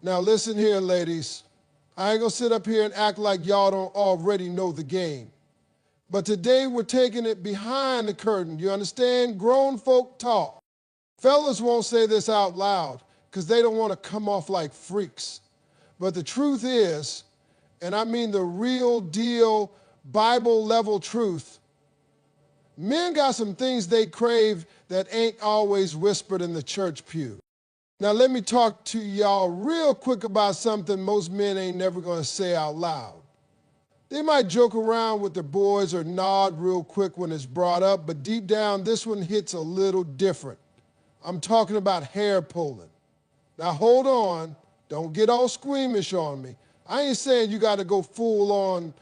Now listen here, ladies. I ain't gonna sit up here and act like y'all don't already know the game. But today we're taking it behind the curtain. You understand? Grown folk talk. Fellas won't say this out loud because they don't want to come off like freaks. But the truth is, and I mean the real deal, Bible level truth, men got some things they crave that ain't always whispered in the church pew. Now let me talk to y'all real quick about something most men ain't never gonna say out loud. They might joke around with their boys or nod real quick when it's brought up, but deep down this one hits a little different. I'm talking about hair pulling. Now hold on, don't get all squeamish on me. I ain't saying you gotta go full on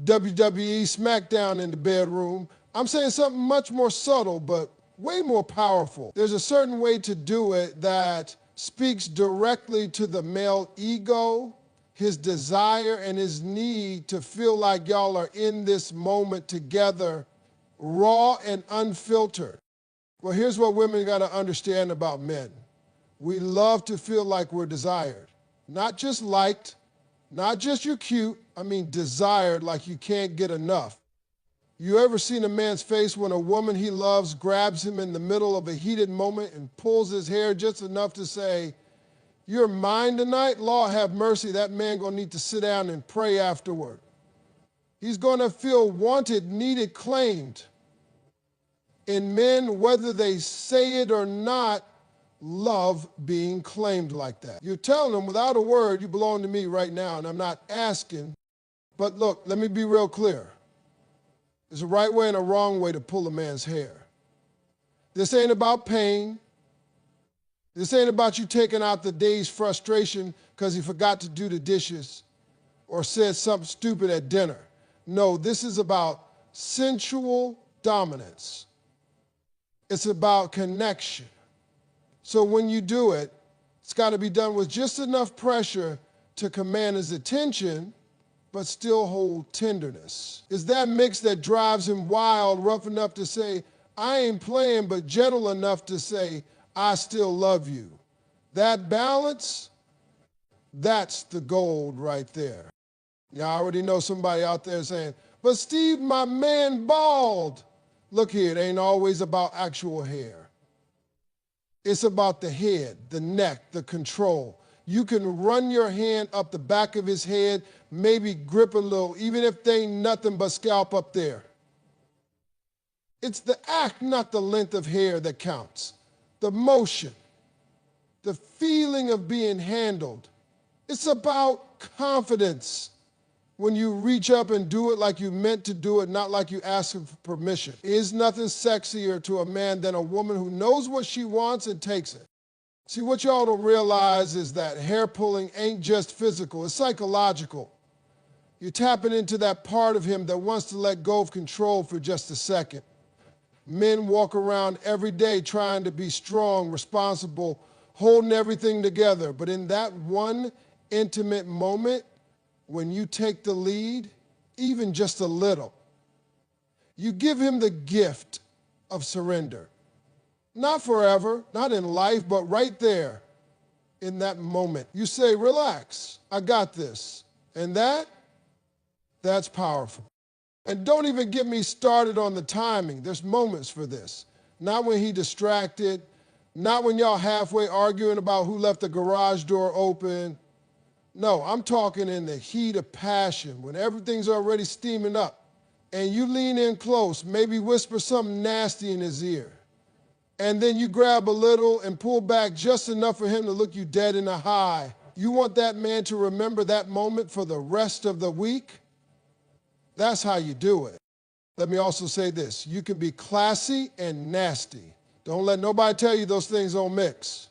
WWE SmackDown in the bedroom. I'm saying something much more subtle, but way more powerful. There's a certain way to do it that speaks directly to the male ego, his desire and his need to feel like y'all are in this moment together, raw and unfiltered. Well, here's what women got to understand about men. We love to feel like we're desired. Not just liked, not just you're cute, I mean desired like you can't get enough. You ever seen a man's face when a woman he loves grabs him in the middle of a heated moment and pulls his hair just enough to say, "You're mine tonight"? Lord have mercy, that man gonna need to sit down and pray afterward. He's gonna feel wanted, needed, claimed. And men, whether they say it or not, love being claimed like that. You're telling them without a word, you belong to me right now, and I'm not asking. But look, let me be real clear. There's a right way and a wrong way to pull a man's hair. This ain't about pain. This ain't about you taking out the day's frustration because he forgot to do the dishes or said something stupid at dinner. No, this is about sensual dominance. It's about connection. So when you do it, it's got to be done with just enough pressure to command his attention, but still hold tenderness. It's that mix that drives him wild, rough enough to say, "I ain't playing," but gentle enough to say, "I still love you." That balance, that's the gold right there. Y'all already know somebody out there saying, "But Steve, my man bald." Look here, it ain't always about actual hair. It's about the head, the neck, the control. You can run your hand up the back of his head, maybe grip a little, even if they ain't nothing but scalp up there. It's the act, not the length of hair that counts. The motion, the feeling of being handled. It's about confidence when you reach up and do it like you meant to do it, not like you asked for permission. There's nothing sexier to a man than a woman who knows what she wants and takes it. See, what y'all don't realize is that hair pulling ain't just physical, it's psychological. You're tapping into that part of him that wants to let go of control for just a second. Men walk around every day trying to be strong, responsible, holding everything together. But in that one intimate moment, when you take the lead, even just a little, you give him the gift of surrender. Not forever, not in life, but right there in that moment. You say, "Relax, I got this." And that's powerful. And don't even get me started on the timing. There's moments for this. Not when he distracted, not when y'all halfway arguing about who left the garage door open. No, I'm talking in the heat of passion, when everything's already steaming up. And you lean in close, maybe whisper something nasty in his ear. And then you grab a little and pull back just enough for him to look you dead in the eye. You want that man to remember that moment for the rest of the week? That's how you do it. Let me also say this. You can be classy and nasty. Don't let nobody tell you those things don't mix.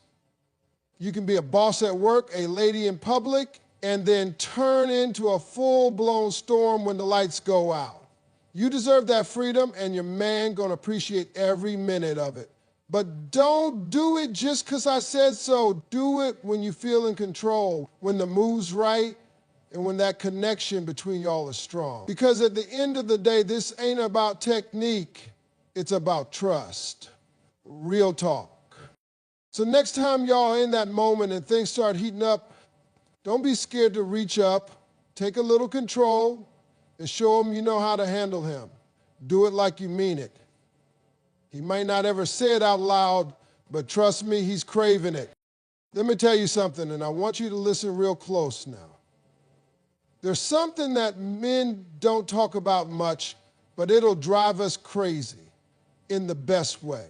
You can be a boss at work, a lady in public, and then turn into a full-blown storm when the lights go out. You deserve that freedom, and your man gonna appreciate every minute of it. But don't do it just because I said so. Do it when you feel in control, when the move's right, and when that connection between y'all is strong. Because at the end of the day, this ain't about technique, it's about trust. Real talk. So next time y'all are in that moment and things start heating up, Don't be scared to reach up, take a little control, and show him you know how to handle him. Do it like you mean it. He might not ever say it out loud, but trust me, he's craving it. Let me tell you something, and I want you to listen real close now. There's something that men don't talk about much, but it'll drive us crazy in the best way.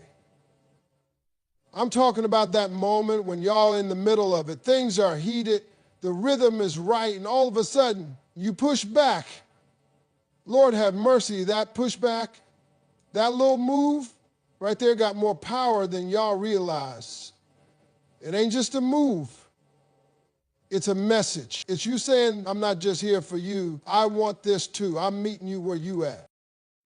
I'm talking about that moment when y'all in the middle of it. Things are heated, the rhythm is right, and all of a sudden, you push back. Lord have mercy, that pushback, that little move right there got more power than y'all realize. It ain't just a move. It's a message. It's you saying, I'm not just here for you. I want this too. I'm meeting you where you at.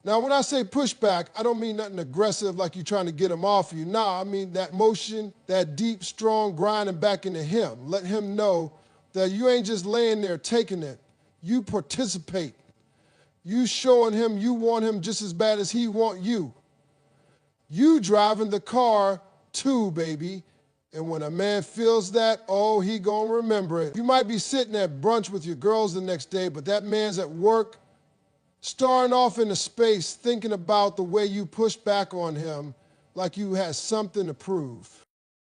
Now, when I say pushback, I don't mean nothing aggressive like you're trying to get him off you. No, I mean that motion, that deep, strong grinding back into him. Let him know that you ain't just laying there taking it. You participate. You showing him you want him just as bad as he want you. You driving the car too, baby. And when a man feels that, oh, he gonna remember it. You might be sitting at brunch with your girls the next day, but that man's at work, starring off into space, thinking about the way you push back on him like you had something to prove.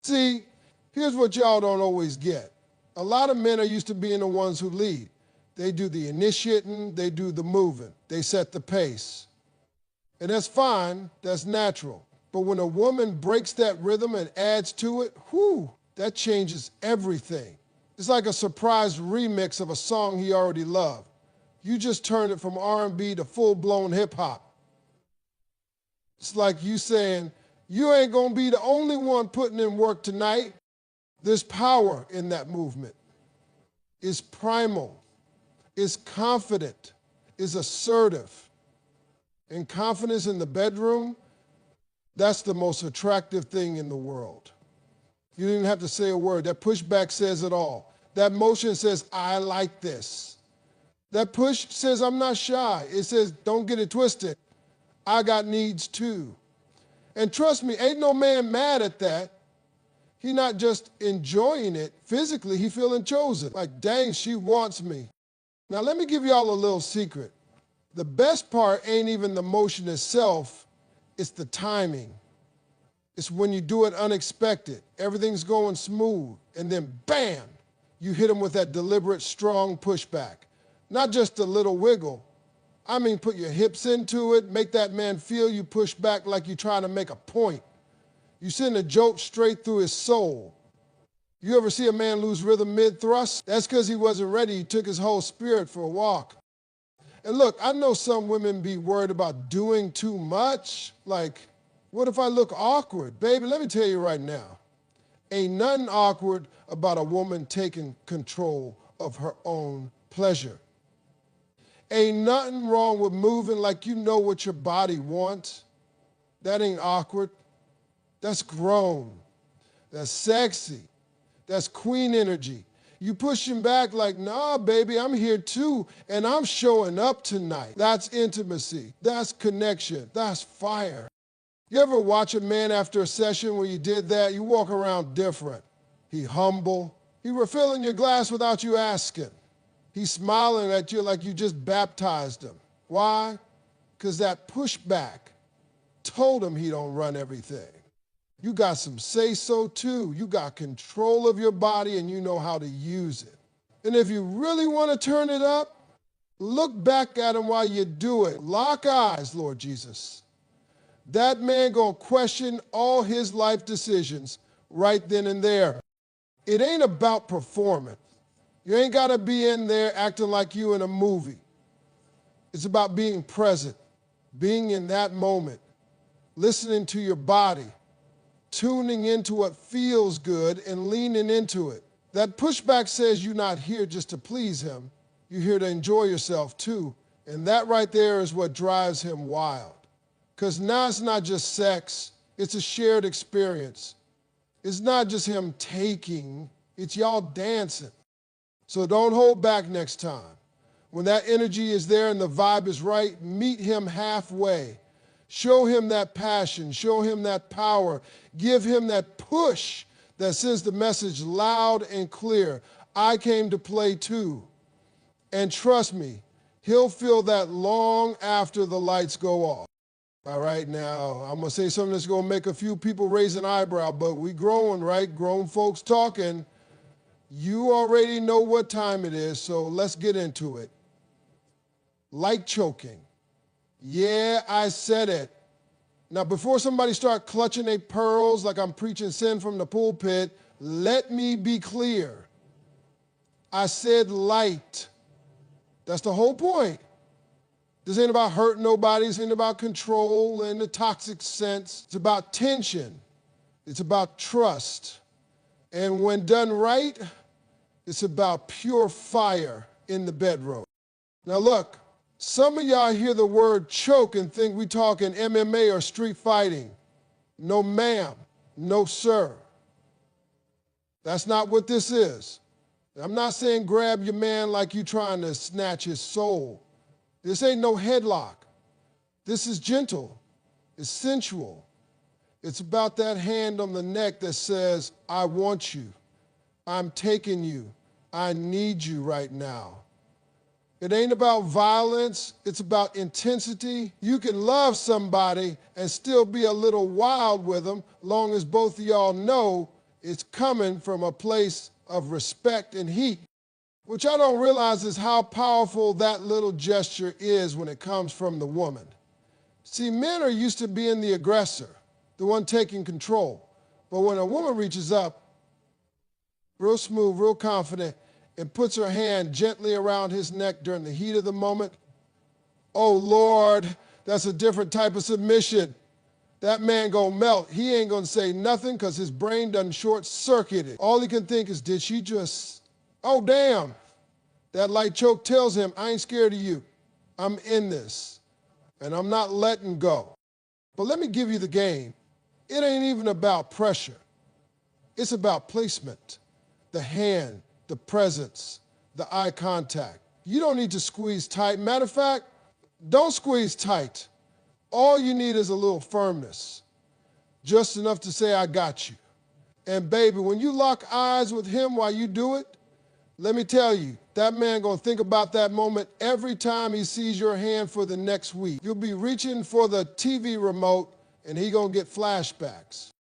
See, here's what y'all don't always get. A lot of men are used to being the ones who lead. They do the initiating, they do the moving, they set the pace. And that's fine, that's natural. But when a woman breaks that rhythm and adds to it, whew, that changes everything. It's like a surprise remix of a song he already loved. You just turned it from R&B to full-blown hip-hop. It's like you saying, you ain't gonna be the only one putting in work tonight. There's power in that movement. It's primal. It's confident. It's assertive. And confidence in the bedroom, that's the most attractive thing in the world. You don't even have to say a word. That pushback says it all. That motion says, I like this. That push says, I'm not shy. It says, don't get it twisted. I got needs too. And trust me, ain't no man mad at that. He not just enjoying it physically, he feeling chosen. Like, dang, she wants me. Now let me give y'all a little secret. The best part ain't even the motion itself, it's the timing. It's when you do it unexpected. Everything's going smooth, and then bam, you hit him with that deliberate, strong pushback. Not just a little wiggle. I mean, put your hips into it, make that man feel you push back like you're trying to make a point. You send a joke straight through his soul. You ever see a man lose rhythm mid-thrust? That's because he wasn't ready. He took his whole spirit for a walk. And look, I know some women be worried about doing too much. Like, what if I look awkward? Baby, let me tell you right now, ain't nothing awkward about a woman taking control of her own pleasure. Ain't nothing wrong with moving like you know what your body wants. That ain't awkward. That's grown. That's sexy. That's queen energy. You push him back like, nah, baby, I'm here too, and I'm showing up tonight. That's intimacy. That's connection. That's fire. You ever watch a man after a session where you did that? You walk around different. He humble. He refilling your glass without you asking. He's smiling at you like you just baptized him. Why? Because that pushback told him he don't run everything. You got some say-so too. You got control of your body and you know how to use it. And if you really want to turn it up, look back at him while you do it. Lock eyes, Lord Jesus. That man gonna question all his life decisions right then and there. It ain't about performance. You ain't gotta be in there acting like you in a movie. It's about being present, being in that moment, listening to your body, tuning into what feels good and leaning into it. That pushback says you're not here just to please him. You're here to enjoy yourself too. And that right there is what drives him wild. Because now it's not just sex, it's a shared experience. It's not just him taking, it's y'all dancing. So don't hold back next time. When that energy is there and the vibe is right, meet him halfway. Show him that passion, show him that power, give him that push that sends the message loud and clear. I came to play too. And trust me, he'll feel that long after the lights go off. All right, now, I'm going to say something that's going to make a few people raise an eyebrow, but we growing, right? Grown folks talking. You already know what time it is, so let's get into it. Light choking. Yeah, I said it. Now, before somebody start clutching their pearls like I'm preaching sin from the pulpit, let me be clear. I said light. That's the whole point. This ain't about hurting nobody. This ain't about control in the toxic sense. It's about tension. It's about trust. And when done right, it's about pure fire in the bedroom. Now look, some of y'all hear the word choke and think we talking MMA or street fighting. No ma'am, no sir. That's not what this is. I'm not saying grab your man like you trying to snatch his soul. This ain't no headlock. This is gentle. It's sensual. It's about that hand on the neck that says, I want you. I'm taking you. I need you right now. It ain't about violence. It's about intensity. You can love somebody and still be a little wild with them, long as both of y'all know it's coming from a place of respect and heat. What y'all don't realize is how powerful that little gesture is when it comes from the woman. See, men are used to being the aggressor, the one taking control. But when a woman reaches up, real smooth, real confident, and puts her hand gently around his neck during the heat of the moment, oh Lord, that's a different type of submission. That man gonna melt. He ain't gonna say nothing because his brain done short-circuited. All he can think is, did she just, oh damn. That light choke tells him, I ain't scared of you. I'm in this, and I'm not letting go. But let me give you the game. It ain't even about pressure. It's about placement, the hand, the presence, the eye contact. You don't need to squeeze tight. Matter of fact, don't squeeze tight. All you need is a little firmness, just enough to say, I got you. And baby, when you lock eyes with him while you do it, let me tell you, that man gonna think about that moment every time he sees your hand for the next week. You'll be reaching for the TV remote and he gonna get flashbacks.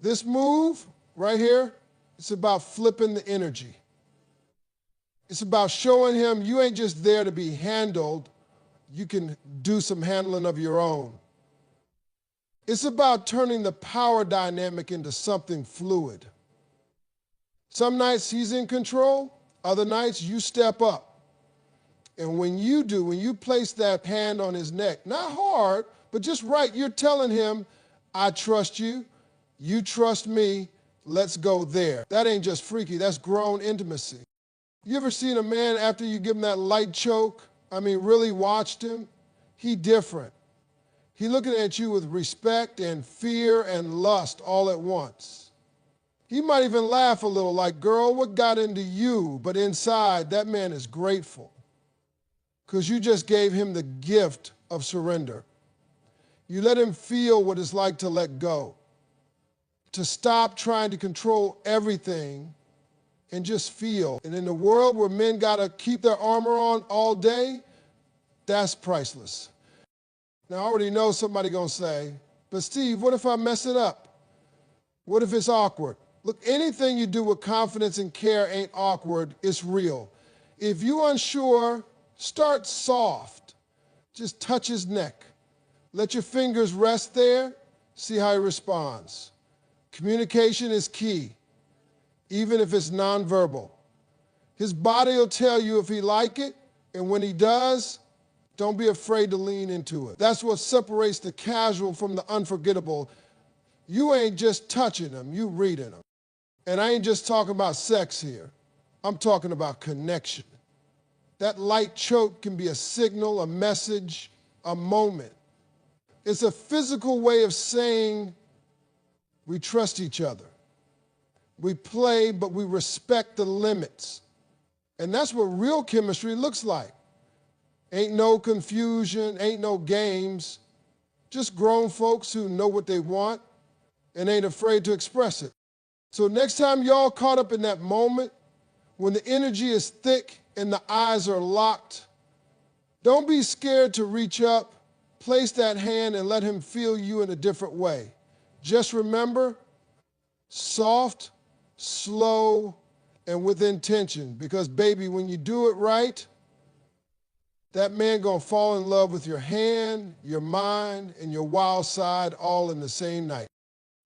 This move right here, it's about flipping the energy. It's about showing him you ain't just there to be handled, you can do some handling of your own. It's about turning the power dynamic into something fluid. Some nights he's in control, other nights you step up. And when you do, when you place that hand on his neck, not hard, but just right, you're telling him, I trust you, you trust me, let's go there. That ain't just freaky, that's grown intimacy. You ever seen a man after you give him that light choke, really watched him? He different. He looking at you with respect and fear and lust all at once. He might even laugh a little like, girl, what got into you? But inside, that man is grateful because you just gave him the gift of surrender. You let him feel what it's like to let go, to stop trying to control everything and just feel. And in the world where men got to keep their armor on all day, that's priceless. Now, I already know somebody going to say, but Steve, what if I mess it up? What if it's awkward? Look, anything you do with confidence and care ain't awkward, it's real. If you're unsure, start soft. Just touch his neck. Let your fingers rest there, see how he responds. Communication is key, even if it's nonverbal. His body will tell you if he like it, and when he does, don't be afraid to lean into it. That's what separates the casual from the unforgettable. You ain't just touching them, you reading them. And I ain't just talking about sex here. I'm talking about connection. That light choke can be a signal, a message, a moment. It's a physical way of saying we trust each other. We play, but we respect the limits. And that's what real chemistry looks like. Ain't no confusion, ain't no games, just grown folks who know what they want and ain't afraid to express it. So next time y'all caught up in that moment when the energy is thick and the eyes are locked, don't be scared to reach up, place that hand, and let him feel you in a different way. Just remember, soft, slow, and with intention. Because, baby, when you do it right, that man gonna fall in love with your hand, your mind, and your wild side all in the same night.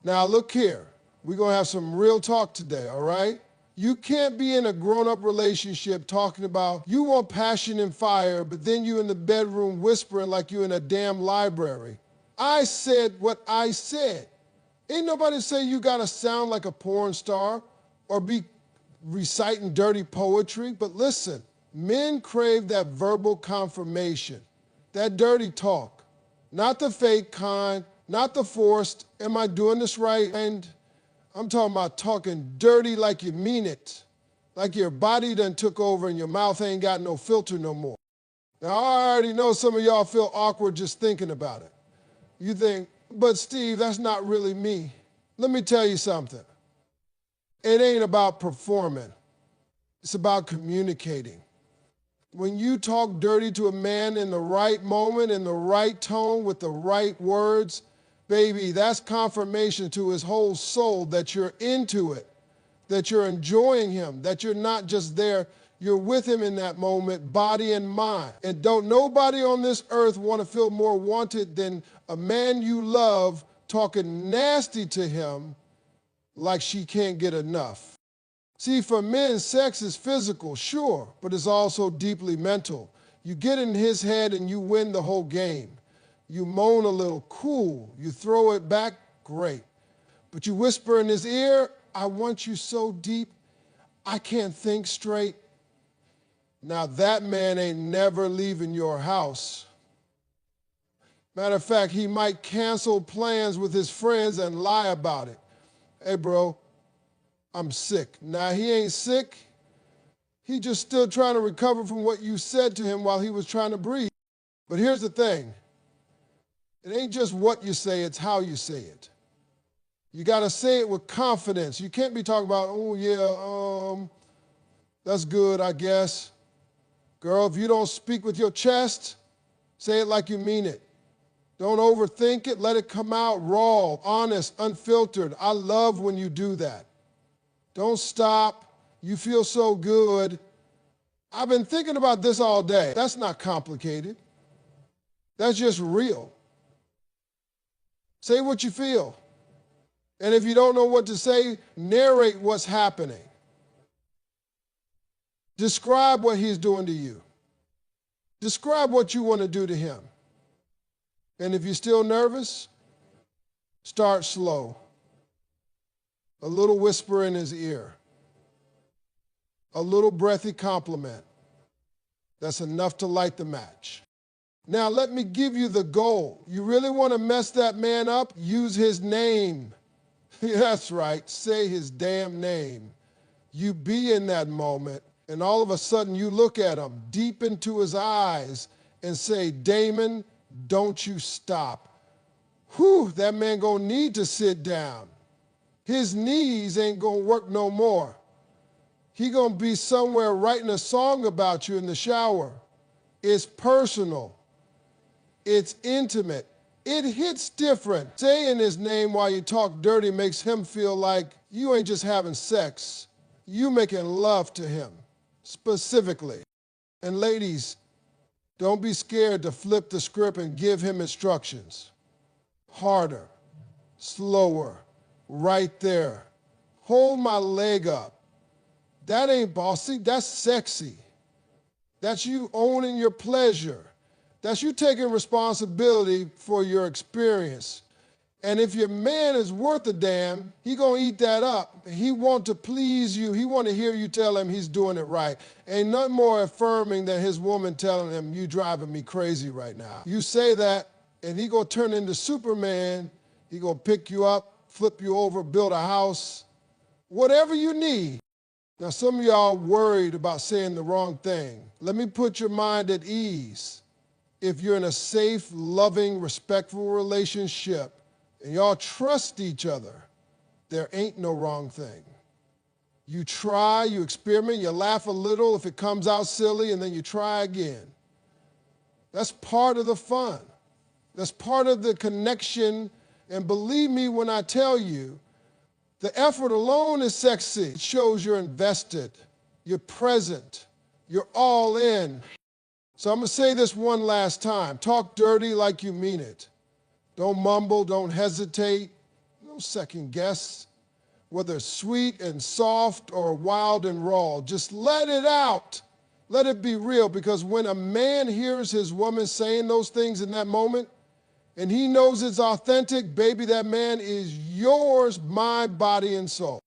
Now, look here. We're gonna have some real talk today, all right? You can't be in a grown-up relationship talking about you want passion and fire, but then you in the bedroom whispering like you in a damn library. I said what I said. Ain't nobody say you gotta sound like a porn star or be reciting dirty poetry, but listen, men crave that verbal confirmation, that dirty talk, not the fake kind, not the forced, am I doing this right? And I'm talking about talking dirty like you mean it, like your body done took over and your mouth ain't got no filter no more. Now, I already know some of y'all feel awkward just thinking about it. You think, but Steve, that's not really me. Let me tell you something. It ain't about performing. It's about communicating. When you talk dirty to a man in the right moment, in the right tone, with the right words, baby, that's confirmation to his whole soul that you're into it, that you're enjoying him, that you're not just there, you're with him in that moment, body and mind. And don't nobody on this earth want to feel more wanted than a man you love talking nasty to him like she can't get enough. See, for men, sex is physical, sure, but it's also deeply mental. You get in his head and you win the whole game. You moan a little, cool. You throw it back, great. But you whisper in his ear, I want you so deep, I can't think straight. Now that man ain't never leaving your house. Matter of fact, he might cancel plans with his friends and lie about it. Hey, bro, I'm sick. Now, he ain't sick. He just still trying to recover from what you said to him while he was trying to breathe. But here's the thing. It ain't just what you say, it's how you say it. You got to say it with confidence. You can't be talking about, oh, yeah, that's good, I guess. Girl, if you don't speak with your chest, say it like you mean it. Don't overthink it. Let it come out raw, honest, unfiltered. I love when you do that. Don't stop. You feel so good. I've been thinking about this all day. That's not complicated. That's just real. Say what you feel. And if you don't know what to say, narrate what's happening. Describe what he's doing to you. Describe what you want to do to him. And if you're still nervous, start slow. A little whisper in his ear. A little breathy compliment. That's enough to light the match. Now let me give you the goal. You really want to mess that man up? Use his name. That's right, say his damn name. You be in that moment, and all of a sudden you look at him deep into his eyes and say, Damon, don't you stop. Whew, that man gonna need to sit down. His knees ain't gonna work no more. He gonna be somewhere writing a song about you in the shower. It's personal. It's intimate. It hits different. Saying his name while you talk dirty makes him feel like you ain't just having sex. You making love to him, specifically. And ladies, don't be scared to flip the script and give him instructions. Harder, slower, right there. Hold my leg up. That ain't bossy, that's sexy. That's you owning your pleasure. That's you taking responsibility for your experience. And if your man is worth a damn, he gonna eat that up. He want to please you. He want to hear you tell him he's doing it right. Ain't nothing more affirming than his woman telling him, you driving me crazy right now. You say that, and he gonna turn into Superman. He gonna pick you up, flip you over, build a house, whatever you need. Now, some of y'all worried about saying the wrong thing. Let me put your mind at ease. If you're in a safe, loving, respectful relationship and y'all trust each other, there ain't no wrong thing. You try, you experiment, you laugh a little if it comes out silly, and then you try again. That's part of the fun. That's part of the connection. And believe me when I tell you, the effort alone is sexy. It shows you're invested, you're present, you're all in. So I'm going to say this one last time. Talk dirty like you mean it. Don't mumble, don't hesitate, no second guess. Whether sweet and soft or wild and raw, just let it out. Let it be real, because when a man hears his woman saying those things in that moment, and he knows it's authentic, baby, that man is yours, mind, body, and soul.